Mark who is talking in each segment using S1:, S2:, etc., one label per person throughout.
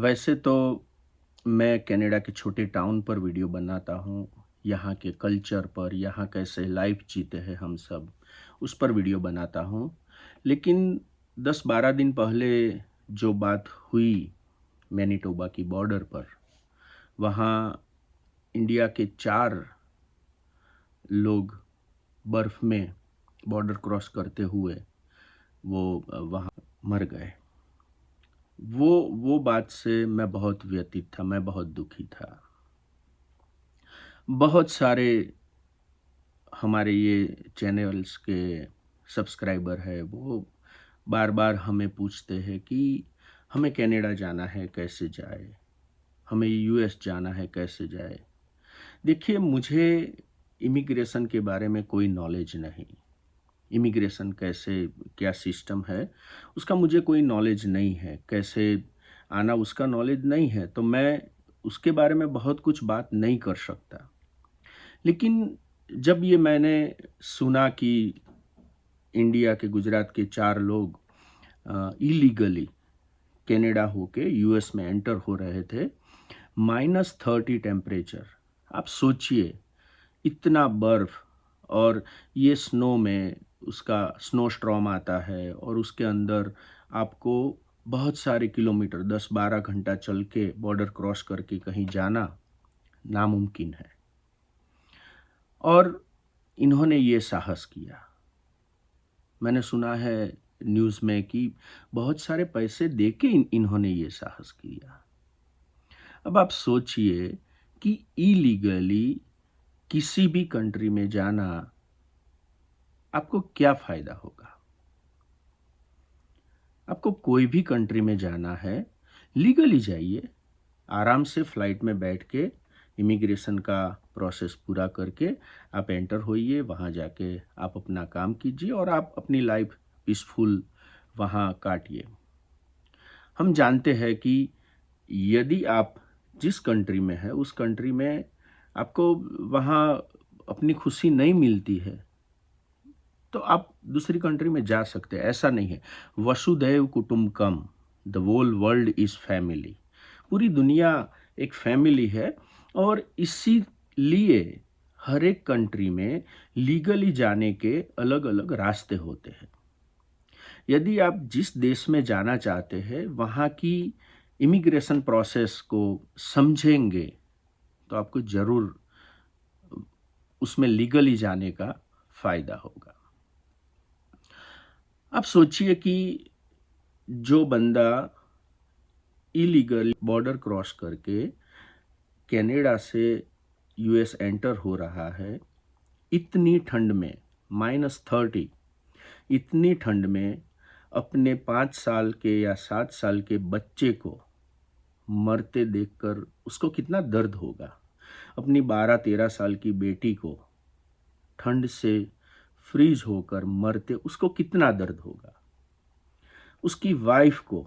S1: वैसे तो मैं कनाडा के छोटे टाउन पर वीडियो बनाता हूँ, यहाँ के कल्चर पर, यहाँ कैसे लाइफ जीते हैं हम सब, उस पर वीडियो बनाता हूँ। लेकिन 10-12 दिन पहले जो बात हुई मैनिटोबा की बॉर्डर पर, वहाँ इंडिया के 4 लोग बर्फ़ में बॉर्डर क्रॉस करते हुए वो वहाँ मर गए। वो बात से मैं बहुत व्यथित था, मैं बहुत दुखी था। बहुत सारे हमारे ये चैनल्स के सब्सक्राइबर है, वो बार-बार हमें पूछते हैं कि हमें कनाडा जाना है, कैसे जाए? हमें यूएस जाना है, कैसे जाए? देखिए, मुझे इमिग्रेशन के बारे में कोई नॉलेज नहीं। इमिग्रेशन कैसे, क्या सिस्टम है, उसका मुझे कोई नॉलेज नहीं है। कैसे आना, उसका नॉलेज नहीं है, तो मैं उसके बारे में बहुत कुछ बात नहीं कर सकता। लेकिन जब ये मैंने सुना कि इंडिया के, गुजरात के 4 लोग इलीगली कनाडा होके यूएस में एंटर हो रहे थे, -30 टेम्परेचर। आप सोचिए, इतना बर्फ, और ये स्नो में उसका स्नो स्टॉर्म आता है और उसके अंदर आपको बहुत सारे किलोमीटर 10-12 घंटा चल के बॉर्डर क्रॉस करके कहीं जाना नामुमकिन है। और इन्होंने ये साहस किया। मैंने सुना है न्यूज़ में कि बहुत सारे पैसे देके इन्होंने ये साहस किया। अब आप सोचिए कि इलीगली किसी भी कंट्री में जाना, आपको क्या फ़ायदा होगा? आपको कोई भी कंट्री में जाना है, लीगली जाइए, आराम से फ्लाइट में बैठ के इमिग्रेशन का प्रोसेस पूरा करके आप एंटर होइए, वहाँ जाके आप अपना काम कीजिए और आप अपनी लाइफ पीसफुल वहाँ काटिए। हम जानते हैं कि यदि आप जिस कंट्री में हैं, उस कंट्री में आपको वहाँ अपनी खुशी नहीं मिलती है, तो आप दूसरी कंट्री में जा सकते हैं, ऐसा नहीं है। वसुधैव कुटुंबकम, the whole world is family. पूरी दुनिया एक फैमिली है, और इसीलिए हर एक कंट्री में लीगली जाने के अलग-अलग रास्ते होते हैं। यदि आप जिस देश में जाना चाहते हैं, वहाँ की इमिग्रेशन प्रोसेस को समझेंगे, तो आपको ज़रूर उसमें लीगली जाने का फ़ायदा होगा। आप सोचिए कि जो बंदा इलीगल बॉर्डर क्रॉस करके कनाडा से यूएस एंटर हो रहा है, इतनी ठंड में, -30, इतनी ठंड में अपने 5 साल के या 7 साल के बच्चे को मरते देखकर उसको कितना दर्द होगा। अपनी 12-13 साल की बेटी को ठंड से फ्रीज होकर मरते उसको कितना दर्द होगा। उसकी वाइफ को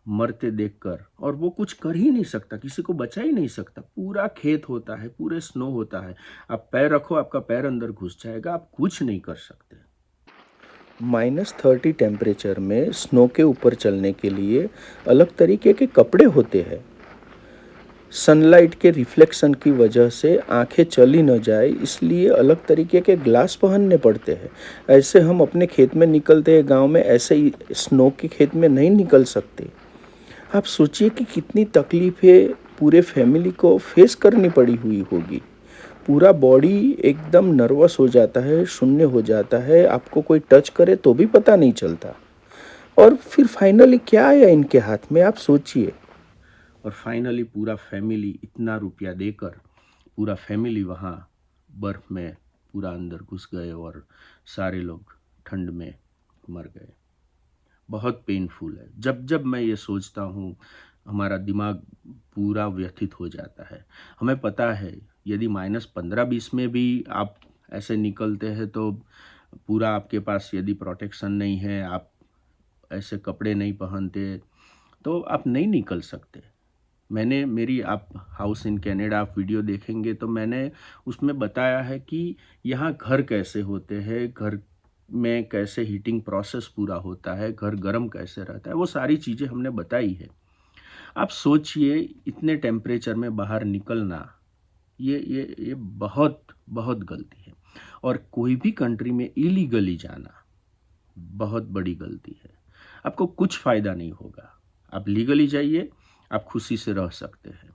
S1: मरते देखकर, और वो कुछ कर ही नहीं सकता, किसी को बचा ही नहीं सकता। पूरा खेत होता है, पूरे स्नो होता है, आप पैर रखो, आपका पैर अंदर घुस जाएगा, आप कुछ नहीं कर सकते। -30 टेम्परेचर में स्नो के ऊपर चलने के लिए अलग तरीके के कपड़े होते हैं। सनलाइट के रिफ्लेक्शन की वजह से आंखें चली न जाए, इसलिए अलग तरीके के ग्लास पहनने पड़ते हैं। ऐसे हम अपने खेत में निकलते हैं गांव में, ऐसे ही स्नो के खेत में नहीं निकल सकते। आप सोचिए कि कितनी तकलीफ़ें पूरे फैमिली को फेस करनी पड़ी हुई होगी। पूरा बॉडी एकदम नर्वस हो जाता है, शून्य हो जाता है, आपको कोई टच करे तो भी पता नहीं चलता। और फिर फाइनली क्या आया इनके हाथ में, आप सोचिए। और फाइनली पूरा फैमिली, इतना रुपया देकर पूरा फैमिली वहाँ बर्फ़ में पूरा अंदर घुस गए और सारे लोग ठंड में मर गए। बहुत पेनफुल है। जब जब मैं ये सोचता हूँ, हमारा दिमाग पूरा व्यथित हो जाता है। हमें पता है, यदि -15-20 में भी आप ऐसे निकलते हैं, तो पूरा आपके पास यदि प्रोटेक्शन नहीं है, आप ऐसे कपड़े नहीं पहनते, तो आप नहीं निकल सकते। मैंने मेरी, आप हाउस इन कनाडा आप वीडियो देखेंगे तो मैंने उसमें बताया है कि यहाँ घर कैसे होते हैं, घर में कैसे हीटिंग प्रोसेस पूरा होता है, घर गर्म कैसे रहता है, वो सारी चीज़ें हमने बताई है। आप सोचिए इतने टेम्परेचर में बाहर निकलना, ये बहुत बहुत गलती है। और कोई भी कंट्री में इलीगली जाना बहुत बड़ी गलती है। आपको कुछ फ़ायदा नहीं होगा। आप लीगली जाइए, आप खुशी से रह सकते हैं।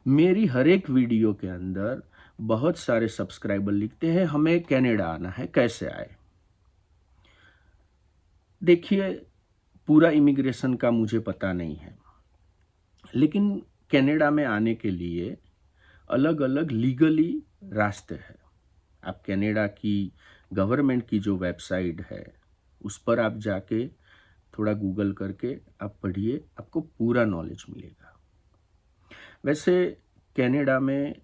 S1: मेरी हर एक वीडियो के अंदर बहुत सारे सब्सक्राइबर लिखते हैं हमें कनाडा आना है, कैसे आए? देखिए, पूरा इमिग्रेशन का मुझे पता नहीं है, लेकिन कनाडा में आने के लिए अलग अलग लीगली रास्ते हैं। आप कनाडा की गवर्नमेंट की जो वेबसाइट है उस पर आप जाके थोड़ा गूगल करके आप पढ़िए, आपको पूरा नॉलेज मिलेगा। वैसे कनाडा में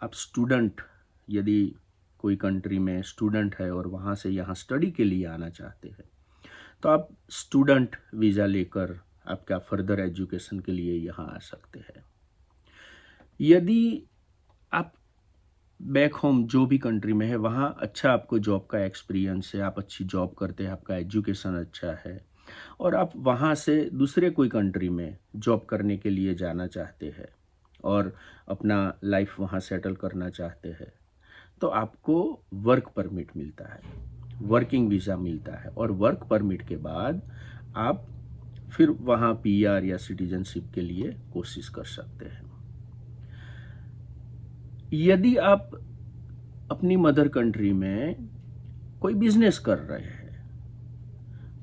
S1: आप स्टूडेंट, यदि कोई कंट्री में स्टूडेंट है और वहाँ से यहाँ स्टडी के लिए आना चाहते हैं तो आप स्टूडेंट वीज़ा लेकर आपका फर्दर एजुकेशन के लिए यहाँ आ सकते हैं। यदि आप बैक होम जो भी कंट्री में है वहाँ अच्छा आपको जॉब का एक्सपीरियंस है, आप अच्छी जॉब करते हैं, आपका एजुकेशन अच्छा है और आप वहाँ से दूसरे कोई कंट्री में जॉब करने के लिए जाना चाहते हैं और अपना लाइफ वहाँ सेटल करना चाहते हैं, तो आपको वर्क परमिट मिलता है, वर्किंग वीज़ा मिलता है और वर्क परमिट के बाद आप फिर वहाँ पीआर या सिटीजनशिप के लिए कोशिश कर सकते हैं। यदि आप अपनी मदर कंट्री में कोई बिजनेस कर रहे हैं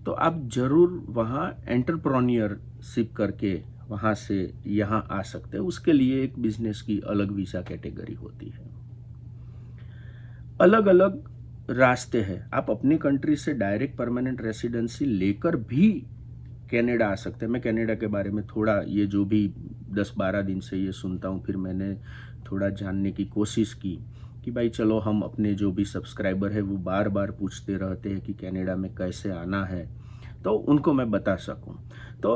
S1: तो आप जरूर वहाँ एंटरप्रेन्योरशिप करके वहाँ से यहाँ आ सकते हैं। उसके लिए एक बिजनेस की अलग वीज़ा कैटेगरी होती है। अलग अलग रास्ते हैं। आप अपनी कंट्री से डायरेक्ट परमानेंट रेसिडेंसी लेकर भी कनाडा आ सकते हैं। मैं कनाडा के बारे में थोड़ा, ये जो भी 10-12 दिन से ये सुनता हूँ, फिर मैंने थोड़ा जानने की कोशिश की कि भाई चलो हम अपने जो भी सब्सक्राइबर है वो बार बार पूछते रहते हैं कि कनाडा में कैसे आना है, तो उनको मैं बता सकूं। तो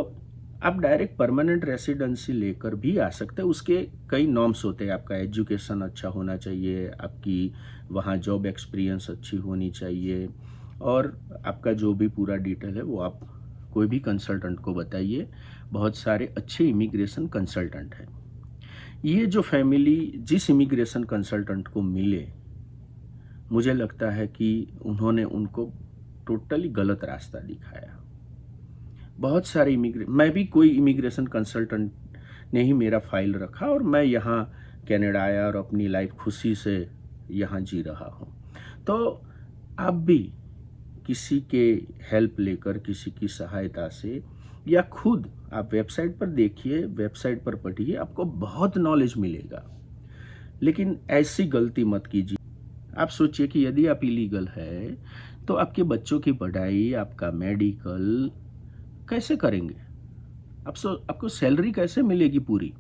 S1: आप डायरेक्ट परमानेंट रेसिडेंसी लेकर भी आ सकते हैं। उसके कई नॉर्म्स होते हैं। आपका एजुकेशन अच्छा होना चाहिए, आपकी वहाँ जॉब एक्सपीरियंस अच्छी होनी चाहिए और आपका जो भी पूरा डिटेल है वो आप कोई भी कंसल्टेंट को बताइए। बहुत सारे अच्छे इमिग्रेशन कंसल्टेंट हैं। ये जो फैमिली जिस इमिग्रेशन कंसल्टेंट को मिले, मुझे लगता है कि उन्होंने उनको टोटली गलत रास्ता दिखाया। बहुत सारे मैं भी कोई इमिग्रेशन कंसल्टेंट ने ही मेरा फाइल रखा और मैं यहाँ कनाडा आया और अपनी लाइफ खुशी से यहाँ जी रहा हूँ। तो आप भी किसी के हेल्प लेकर, किसी की सहायता से या खुद आप वेबसाइट पर देखिए, वेबसाइट पर पढ़िए, आपको बहुत नॉलेज मिलेगा। लेकिन ऐसी गलती मत कीजिए। आप सोचिए कि यदि आप इलीगल है तो आपके बच्चों की पढ़ाई, आपका मेडिकल कैसे करेंगे? आपको सैलरी कैसे मिलेगी पूरी?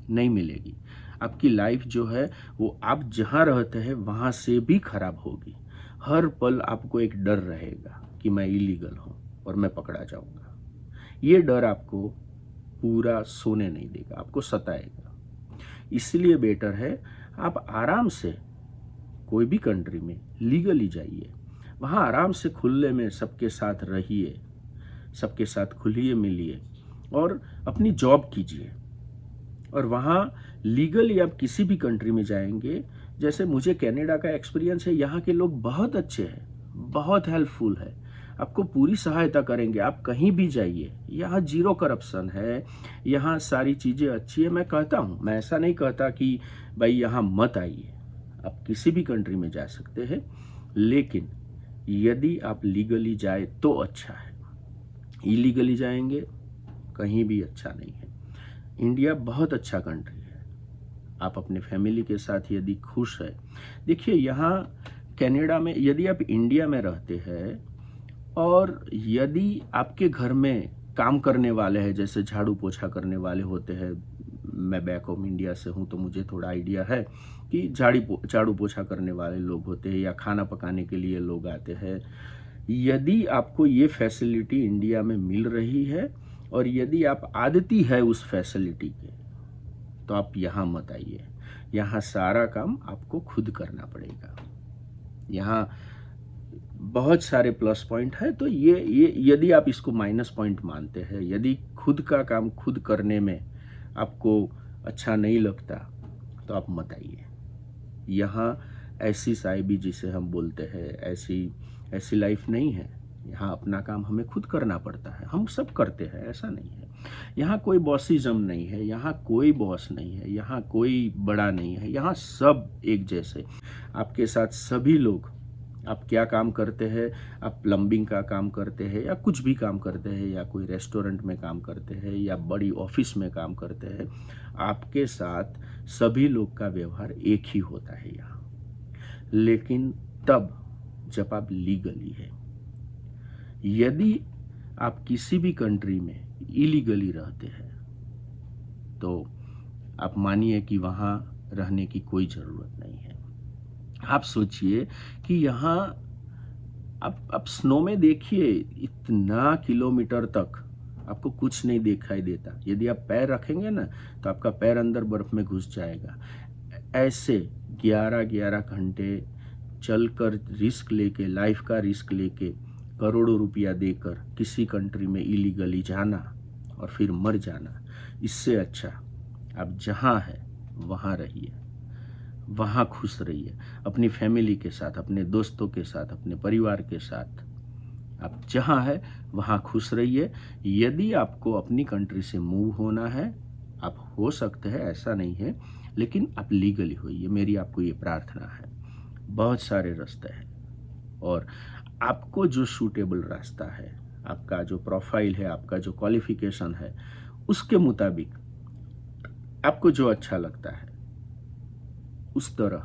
S1: नहीं मिलेगी। आपकी लाइफ जो है वो आप जहाँ रहते हैं वहाँ से भी खराब होगी। हर पल आपको एक डर रहेगा कि मैं इलीगल हूँ और मैं पकड़ा जाऊँगा। ये डर आपको पूरा सोने नहीं देगा, आपको सताएगा। इसलिए बेटर है आप आराम से कोई भी कंट्री में लीगली जाइए, वहाँ आराम से खुले में सबके साथ रहिए, सबके साथ खुलिए मिलिए और अपनी जॉब कीजिए। और वहाँ लीगली आप किसी भी कंट्री में जाएंगे, जैसे मुझे कनाडा का एक्सपीरियंस है, यहाँ के लोग बहुत अच्छे हैं, बहुत हेल्पफुल है, आपको पूरी सहायता करेंगे। आप कहीं भी जाइए, यहाँ जीरो करप्शन है, यहाँ सारी चीज़ें अच्छी है। मैं कहता हूँ, मैं ऐसा नहीं कहता कि भाई यहाँ मत आइए, आप किसी भी कंट्री में जा सकते हैं, लेकिन यदि आप लीगली जाए तो अच्छा है। इलीगली जाएंगे कहीं भी अच्छा नहीं है। इंडिया बहुत अच्छा कंट्री है। आप अपने फैमिली के साथ यदि खुश है, देखिए यहाँ कनाडा में यदि आप इंडिया में रहते हैं और यदि आपके घर में काम करने वाले हैं, जैसे झाड़ू पोछा करने वाले होते हैं, मैं बैक होम इंडिया से हूँ तो मुझे थोड़ा आइडिया है कि झाड़ू पोछा करने वाले लोग होते हैं या खाना पकाने के लिए लोग आते हैं। यदि आपको ये फैसिलिटी इंडिया में मिल रही है और यदि आप आदती है उस फैसिलिटी के, तो आप यहाँ मत आइए। यहाँ सारा काम आपको खुद करना पड़ेगा। यहाँ बहुत सारे प्लस पॉइंट है, तो ये यदि आप इसको माइनस पॉइंट मानते हैं, यदि खुद का काम खुद करने में आपको अच्छा नहीं लगता तो आप मत आइए। यहाँ ऐसी साहिबी जिसे हम बोलते हैं, ऐसी ऐसी लाइफ नहीं है। यहाँ अपना काम हमें खुद करना पड़ता है। हम सब करते हैं, ऐसा नहीं है। यहाँ कोई बॉसिज्म नहीं है, यहाँ कोई बॉस नहीं है, यहाँ कोई बड़ा नहीं है, यहाँ सब एक जैसे। आपके साथ सभी लोग, आप क्या काम करते हैं, आप प्लम्बिंग का काम करते हैं या कुछ भी काम करते हैं या कोई रेस्टोरेंट में काम करते हैं या बड़ी ऑफिस में काम करते हैं, आपके साथ सभी लोग का व्यवहार एक ही होता है यहाँ। लेकिन तब जब आप लीगली है। यदि आप किसी भी कंट्री में इलीगली रहते हैं तो आप मानिए कि वहाँ रहने की कोई ज़रूरत नहीं है। आप सोचिए कि यहाँ आप स्नो में देखिए, इतना किलोमीटर तक आपको कुछ नहीं दिखाई देता। यदि आप पैर रखेंगे ना तो आपका पैर अंदर बर्फ में घुस जाएगा। ऐसे 11-11 घंटे चलकर रिस्क लेके, लाइफ का रिस्क लेके, करोड़ों रुपया देकर किसी कंट्री में इलीगली जाना और फिर मर जाना, इससे अच्छा आप जहाँ हैं वहाँ रहिए, वहाँ खुश रहिए, अपनी फैमिली के साथ, अपने दोस्तों के साथ, अपने परिवार के साथ। आप जहाँ है वहाँ खुश रहिए। यदि आपको अपनी कंट्री से मूव होना है, आप हो सकते हैं, ऐसा नहीं है, लेकिन आप लीगली होइए। मेरी आपको ये प्रार्थना है। बहुत सारे रास्ते हैं और आपको जो सूटेबल रास्ता है, आपका जो प्रोफाइल है, आपका जो क्वालिफिकेशन है, उसके मुताबिक आपको जो अच्छा लगता है उस तरह,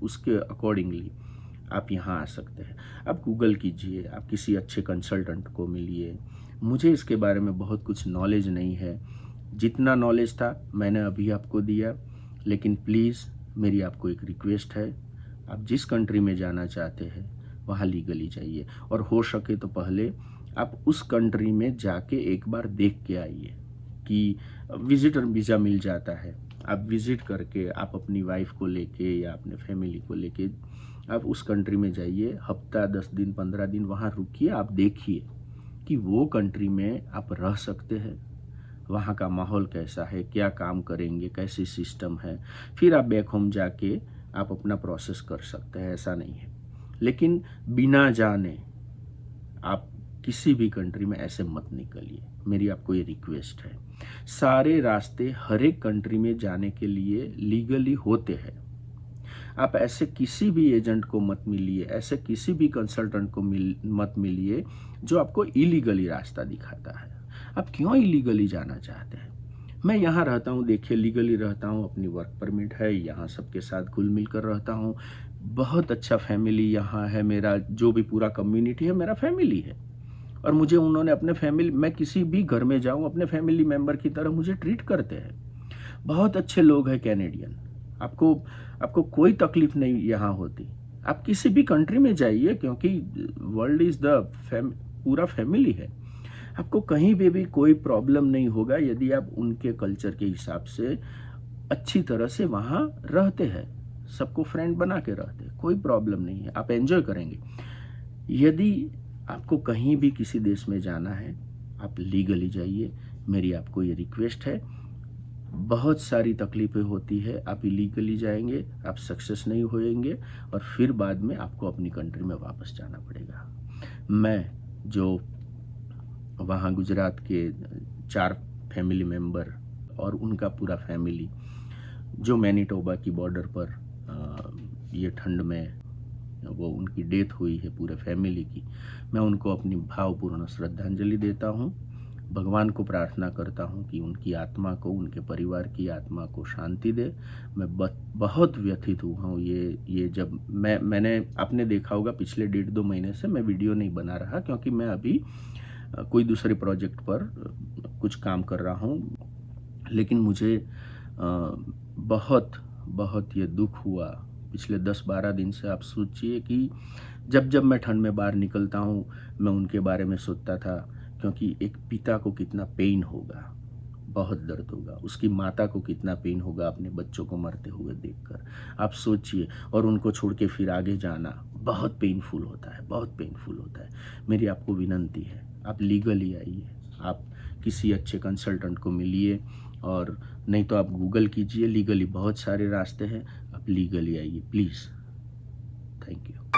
S1: उसके अकॉर्डिंगली आप यहाँ आ सकते हैं। आप गूगल कीजिए, आप किसी अच्छे कंसल्टेंट को मिलिए। मुझे इसके बारे में बहुत कुछ नॉलेज नहीं है, जितना नॉलेज था मैंने अभी आपको दिया। लेकिन प्लीज़ मेरी आपको एक रिक्वेस्ट है, आप जिस कंट्री में जाना चाहते हैं वहाँ लीगली जाइए और हो सके तो पहले आप उस कंट्री में जाके एक बार देख के आइए कि विजिटर वीज़ा मिल जाता है। आप विज़िट करके आप अपनी वाइफ को लेके या अपने फैमिली को लेके आप उस कंट्री में जाइए, हफ्ता 10 दिन 15 दिन वहाँ रुकिए। आप देखिए कि वो कंट्री में आप रह सकते हैं, वहाँ का माहौल कैसा है, क्या काम करेंगे, कैसी सिस्टम है। फिर आप बैक होम जाके आप अपना प्रोसेस कर सकते हैं, ऐसा नहीं है। लेकिन बिना जाने आप किसी भी कंट्री में ऐसे मत निकलिए, मेरी आपको ये रिक्वेस्ट है। सारे रास्ते हर एक कंट्री में जाने के लिए लीगली होते हैं। आप ऐसे किसी भी एजेंट को मत मिलिए, ऐसे किसी भी कंसल्टेंट को मत मिलिए जो आपको इलीगली रास्ता दिखाता है। आप क्यों इलीगली जाना चाहते हैं? मैं यहाँ रहता हूँ, देखिए लीगली रहता हूँ, अपनी वर्क परमिट है, यहाँ सबके साथ घुल मिल कर रहता हूँ। बहुत अच्छा फैमिली यहाँ है, मेरा जो भी पूरा कम्युनिटी है मेरा फैमिली है और मुझे उन्होंने अपने फैमिली, मैं किसी भी घर में जाऊँ अपने फैमिली मेम्बर की तरह मुझे ट्रीट करते हैं। बहुत अच्छे लोग हैं कैनेडियन। आपको कोई तकलीफ नहीं यहाँ होती। आप किसी भी कंट्री में जाइए, क्योंकि वर्ल्ड इज़ द पूरा फैमिली है। आपको कहीं भी कोई प्रॉब्लम नहीं होगा यदि आप उनके कल्चर के हिसाब से अच्छी तरह से वहाँ रहते हैं, सबको फ्रेंड बना के रहते हैं, कोई प्रॉब्लम नहीं है, आप एंजॉय करेंगे। यदि आपको कहीं भी किसी देश में जाना है, आप लीगली जाइए, मेरी आपको ये रिक्वेस्ट है। बहुत सारी तकलीफ़ें होती है, आप इलीगली जाएंगे, आप सक्सेस नहीं होएंगे और फिर बाद में आपको अपनी कंट्री में वापस जाना पड़ेगा। मैं जो वहाँ गुजरात के 4 फैमिली मेम्बर और उनका पूरा फैमिली जो मैनीटोबा की बॉर्डर पर ये ठंड में वो उनकी डेथ हुई है पूरे फैमिली की, मैं उनको अपनी भावपूर्ण श्रद्धांजलि देता हूँ। भगवान को प्रार्थना करता हूँ कि उनकी आत्मा को, उनके परिवार की आत्मा को शांति दे। मैं बहुत व्यथित हुआ हूँ। ये जब मैंने आपने देखा होगा पिछले 1.5-2 महीने से मैं वीडियो नहीं बना रहा, क्योंकि मैं अभी कोई दूसरे प्रोजेक्ट पर कुछ काम कर रहा हूँ। लेकिन मुझे बहुत ये दुख हुआ पिछले 10-12 दिन से। आप सोचिए कि जब मैं ठंड में बाहर निकलता हूँ मैं उनके बारे में सोचता था, क्योंकि एक पिता को कितना पेन होगा, बहुत दर्द होगा, उसकी माता को कितना पेन होगा अपने बच्चों को मरते हुए देखकर। आप सोचिए, और उनको छोड़ के फिर आगे जाना बहुत पेनफुल होता है, बहुत पेनफुल होता है। मेरी आपको विनंती है, आप लीगली आइए। आप किसी अच्छे कंसल्टेंट को मिलिए, और नहीं तो आप गूगल कीजिए, लीगली बहुत सारे रास्ते हैं, आप लीगली आइए प्लीज़। Thank you.